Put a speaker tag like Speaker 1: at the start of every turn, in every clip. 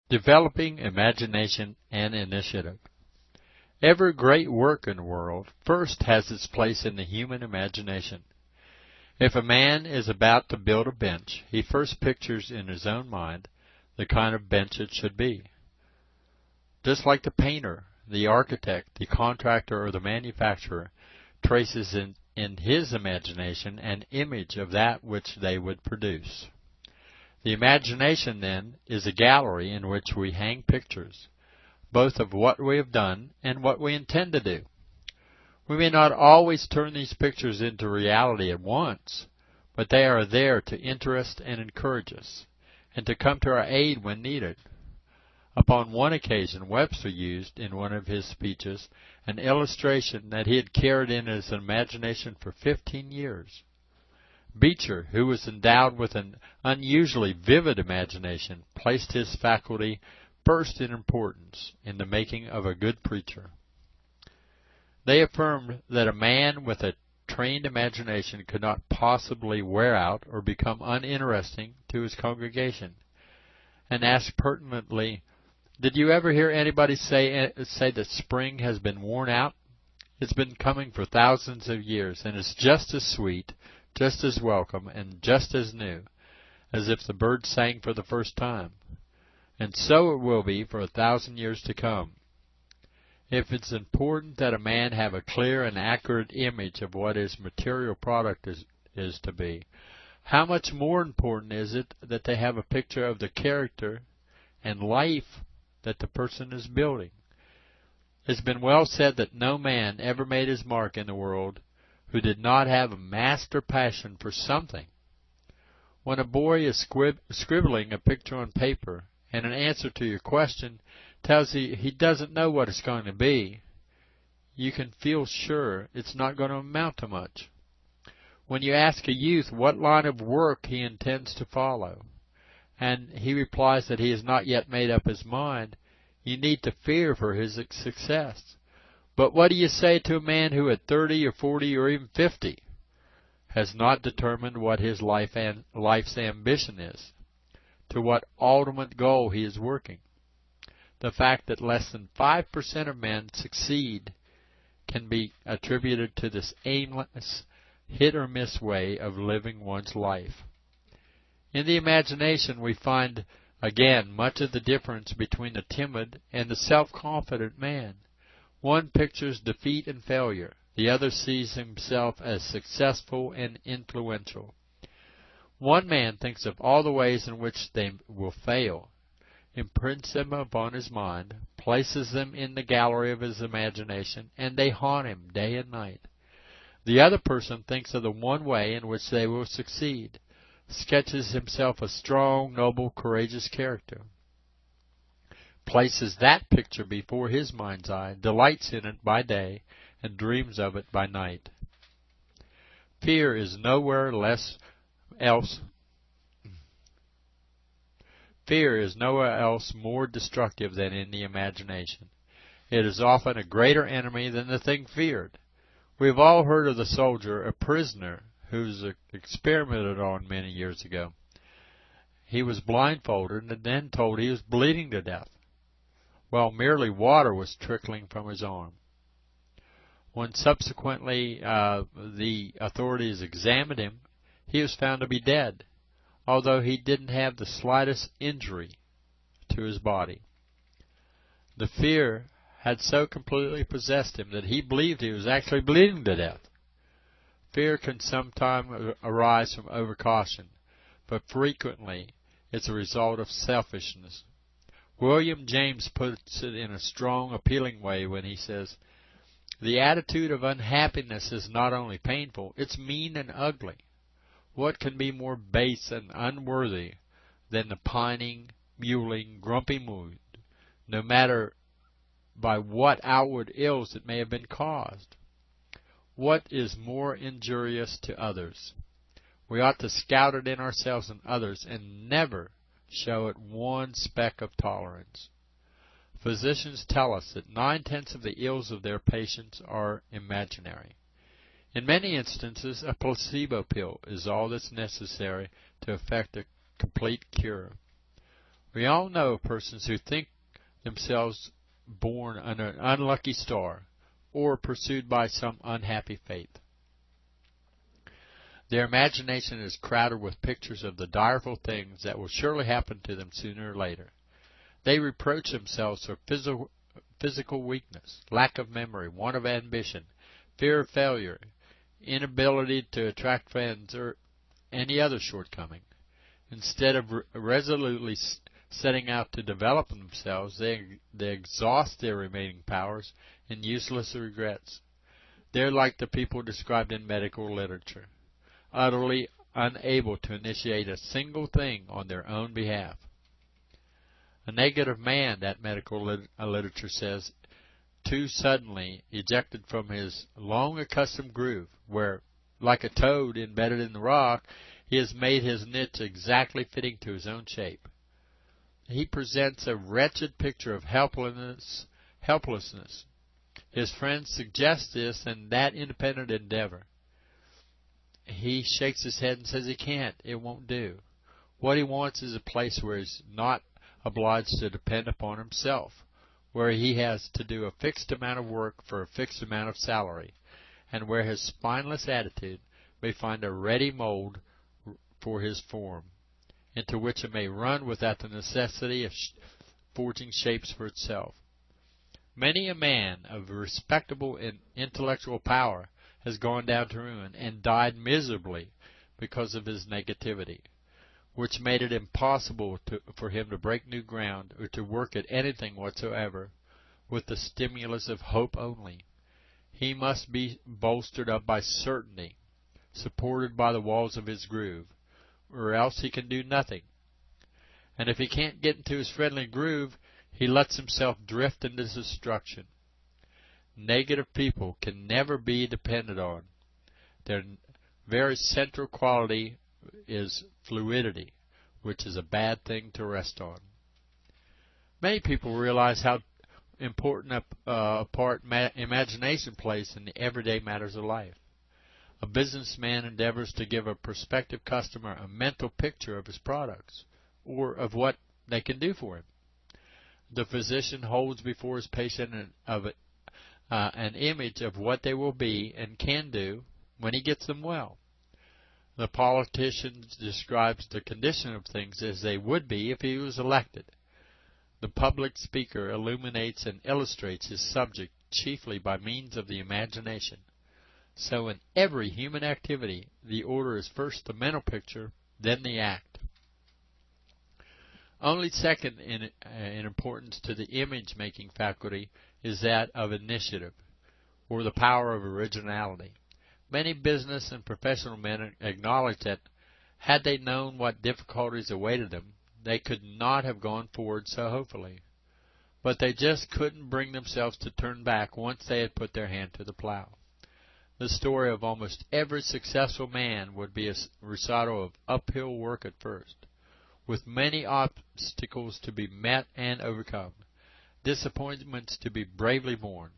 Speaker 1: Developing imagination and initiative. Every great work in the world first has its place in the human imagination. If a man is about to build a bench, he first pictures in his own mind the kind of bench it should be. Just like the painter, the architect, the contractor, or the manufacturer traces in his imagination an image of that which they would produce. The imagination, then, is a gallery in which we hang pictures, both of what we have done and what we intend to do. We may not always turn these pictures into reality at once, but they are there to interest and encourage us, and to come to our aid when needed. Upon one occasion, Webster used, in one of his speeches, an illustration that he had carried in his imagination for 15 years. Beecher, who was endowed with an unusually vivid imagination, placed his faculty first in importance in the making of a good preacher. They affirmed that a man with a trained imagination could not possibly wear out or become uninteresting to his congregation, and asked pertinently, "Did you ever hear anybody say that spring has been worn out? It's been coming for thousands of years, and it's just as sweet, just as welcome, and just as new as if the birds sang for the first time. And so it will be for 1,000 years to come." If it's important that a man have a clear and accurate image of what his material product is to be, how much more important is it that they have a picture of the character and life that the person is building? It's been well said that no man ever made his mark in the world who did not have a master passion for something. When a boy is scribbling a picture on paper, and an answer to your question tells you he doesn't know what it's going to be, you can feel sure it's not going to amount to much. When you ask a youth what line of work he intends to follow, and he replies that he has not yet made up his mind, you need to fear for his success. But what do you say to a man who at 30 or 40 or even 50 has not determined what his life's ambition is, to what ultimate goal he is working? The fact that less than 5% of men succeed can be attributed to this aimless, hit-or-miss way of living one's life. In the imagination, we find, again, much of the difference between the timid and the self-confident man. One pictures defeat and failure. The other sees himself as successful and influential. One man thinks of all the ways in which they will fail, imprints them upon his mind, places them in the gallery of his imagination, and they haunt him day and night. The other person thinks of the one way in which they will succeed, sketches himself a strong, noble, courageous character, places that picture before his mind's eye, delights in it by day, and dreams of it by night. Fear is nowhere else more destructive than in the imagination. It is often a greater enemy than the thing feared. We have all heard of the soldier, a prisoner, who's experimented on many years ago. He was blindfolded and then told he was bleeding to death, while merely water was trickling from his arm. When subsequently the authorities examined him, he was found to be dead, although he didn't have the slightest injury to his body. The fear had so completely possessed him that he believed he was actually bleeding to death. Fear can sometimes arise from overcaution, but frequently it's a result of selfishness. William James puts it in a strong, appealing way when he says, "The attitude of unhappiness is not only painful, it's mean and ugly. What can be more base and unworthy than the pining, mewling, grumpy mood, no matter by what outward ills it may have been caused? What is more injurious to others? We ought to scout it in ourselves and others, and never show it one speck of tolerance." Physicians tell us that 9/10 of the ills of their patients are imaginary. In many instances, a placebo pill is all that's necessary to effect a complete cure. We all know persons who think themselves born under an unlucky star or pursued by some unhappy fate. Their imagination is crowded with pictures of the direful things that will surely happen to them sooner or later. They reproach themselves for physical weakness, lack of memory, want of ambition, fear of failure, inability to attract friends, or any other shortcoming. Instead of resolutely setting out to develop themselves, they exhaust their remaining powers in useless regrets. They're like the people described in medical literature, utterly unable to initiate a single thing on their own behalf. A negative man, that medical literature says, too suddenly ejected from his long accustomed groove, where, like a toad embedded in the rock, he has made his niche exactly fitting to his own shape. He presents a wretched picture of helplessness. His friends suggest this and that independent endeavor. He shakes his head and says he can't, it won't do. What he wants is a place where he's not obliged to depend upon himself, where he has to do a fixed amount of work for a fixed amount of salary, and where his spineless attitude may find a ready mold for his form, into which it may run without the necessity of forging shapes for itself. Many a man of respectable and intellectual power has gone down to ruin and died miserably because of his negativity, which made it impossible for him to break new ground or to work at anything whatsoever with the stimulus of hope only. He must be bolstered up by certainty, supported by the walls of his groove, or else he can do nothing. And if he can't get into his friendly groove, he lets himself drift into destruction. Negative people can never be depended on. Their very central quality is fluidity, which is a bad thing to rest on. Many people realize how important a part imagination plays in the everyday matters of life. A businessman endeavors to give a prospective customer a mental picture of his products or of what they can do for him. The physician holds before his patient an image of what they will be and can do when he gets them well. The politician describes the condition of things as they would be if he was elected. The public speaker illuminates and illustrates his subject chiefly by means of the imagination. So in every human activity, the order is first the mental picture, then the act. Only second in importance to the image-making faculty is that of initiative, or the power of originality. Many business and professional men acknowledge that, had they known what difficulties awaited them, they could not have gone forward so hopefully. But they just couldn't bring themselves to turn back once they had put their hand to the plow. The story of almost every successful man would be a recital of uphill work at first, with many obstacles to be met and overcome, disappointments to be bravely borne,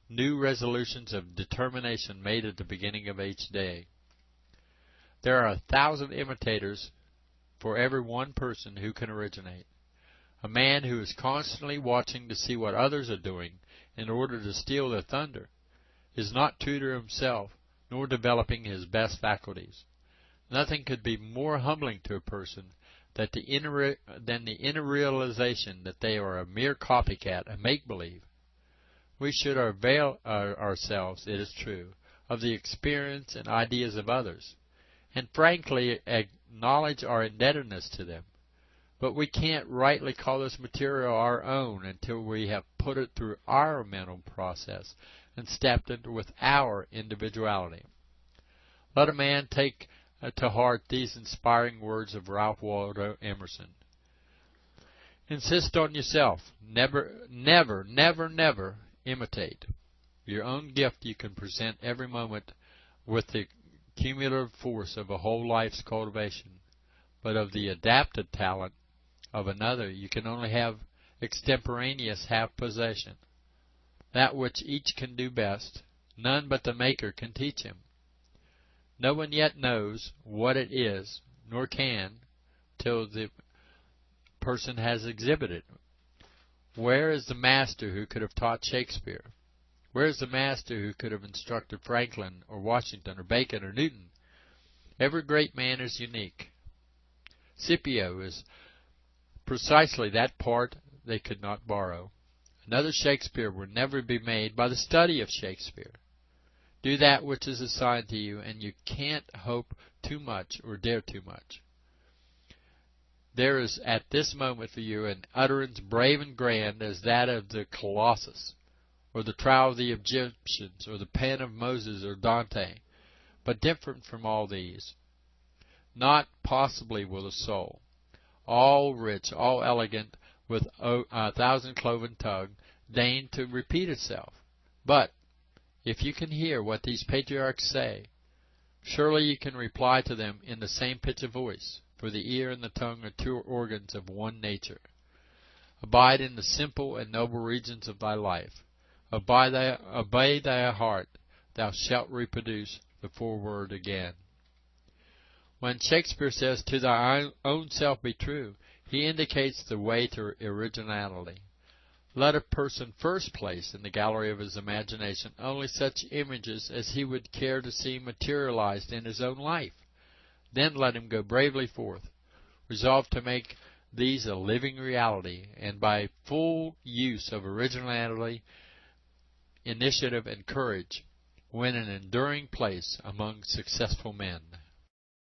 Speaker 1: new resolutions of determination made at the beginning of each day. There are 1,000 imitators for every one person who can originate. A man who is constantly watching to see what others are doing in order to steal their thunder is not true to himself, nor developing his best faculties. Nothing could be more humbling to a person than the inner realization that they are a mere copycat, a make-believe. We should avail ourselves, it is true, of the experience and ideas of others, and frankly acknowledge our indebtedness to them. But we can't rightly call this material our own until we have put it through our mental process and stepped into with our individuality. Let a man take to heart these inspiring words of Ralph Waldo Emerson. Insist on yourself. Never, never, never, never imitate. Your own gift you can present every moment with the cumulative force of a whole life's cultivation, but of the adapted talent of another you can only have extemporaneous half-possession. That which each can do best, none but the Maker can teach him. No one yet knows what it is, nor can, till the person has exhibited. Where is the master who could have taught Shakespeare? Where is the master who could have instructed Franklin or Washington or Bacon or Newton? Every great man is unique. Scipio is precisely that part they could not borrow. Another Shakespeare will never be made by the study of Shakespeare. Do that which is assigned to you, and you can't hope too much or dare too much. There is at this moment for you an utterance brave and grand as that of the Colossus, or the trial of the Egyptians, or the pen of Moses or Dante, but different from all these. Not possibly will the soul, all rich, all elegant, with a thousand cloven tongue, deign to repeat itself. But if you can hear what these patriarchs say, surely you can reply to them in the same pitch of voice, for the ear and the tongue are two organs of one nature. Abide in the simple and noble regions of thy life. Obey thy heart, thou shalt reproduce the foreword again. When Shakespeare says, to thy own self be true, he indicates the way to originality. Let a person first place in the gallery of his imagination only such images as he would care to see materialized in his own life. Then let him go bravely forth, resolved to make these a living reality, and by full use of originality, initiative, and courage, win an enduring place among successful men.